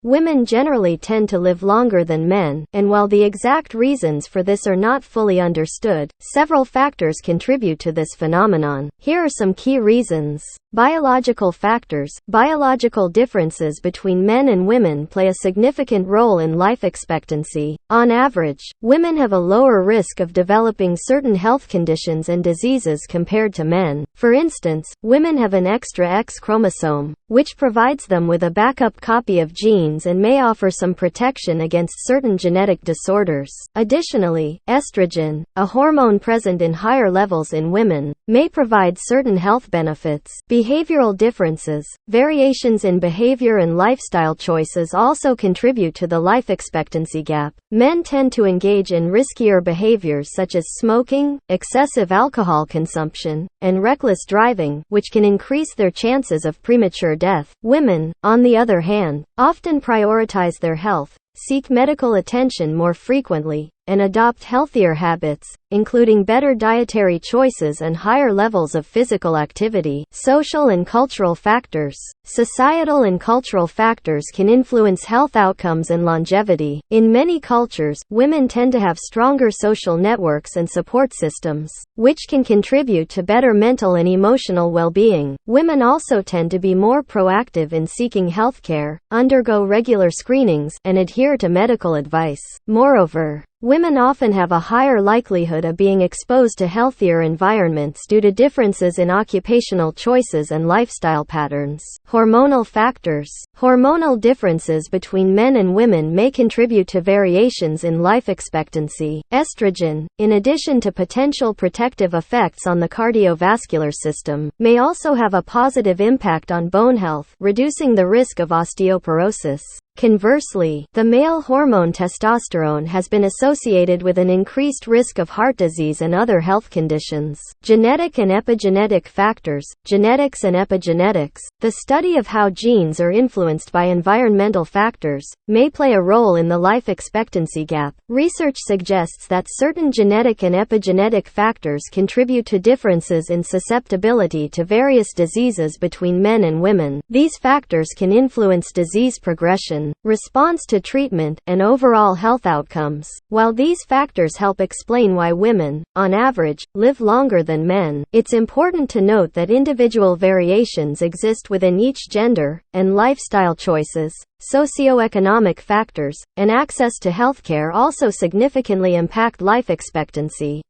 women generally tend to live longer than men, and while the exact reasons for this are not fully understood, several factors contribute to this phenomenon. Here are some key reasons. Biological factors. Biological differences between men and women play a significant role in life expectancy. On average, women have a lower risk of developing certain health conditions and diseases compared to men. For instance, women have an extra X chromosome, which provides them with a backup copy of genes and may offer some protection against certain genetic disorders. Additionally, estrogen, a hormone present in higher levels in women, may provide certain health benefits. Behavioral differences. Variations in behavior and lifestyle choices also contribute to the life expectancy gap. Men tend to engage in riskier behaviors such as smoking, excessive alcohol consumption, and reckless driving, which can increase their chances of premature death. Women, on the other hand, often prioritize their health, seek medical attention more frequently, and adopt healthier habits, including better dietary choices and higher levels of physical activity. Social and cultural factors. Societal and cultural factors can influence health outcomes and longevity. In many cultures, women tend to have stronger social networks and support systems, which can contribute to better mental and emotional well-being. Women also tend to be more proactive in seeking healthcare, undergo regular screenings, and adhere to medical advice. Moreover, women often have a higher likelihood of being exposed to healthier environments due to differences in occupational choices and lifestyle patterns. Hormonal factors. Hormonal differences between men and women may contribute to variations in life expectancy. Estrogen, in addition to potential protective effects on the cardiovascular system, may also have a positive impact on bone health, reducing the risk of osteoporosis. Conversely, the male hormone testosterone has been associated with an increased risk of heart disease and other health conditions. Genetic and epigenetic factors. Genetics and epigenetics, the study of how genes are influenced by environmental factors, may play a role in the life expectancy gap. Research suggests that certain genetic and epigenetic factors contribute to differences in susceptibility to various diseases between men and women. These factors can influence disease progression, response to treatment, and overall health outcomes. While these factors help explain why women, on average, live longer than men, it's important to note that individual variations exist within each gender, and lifestyle choices, socioeconomic factors, and access to healthcare also significantly impact life expectancy.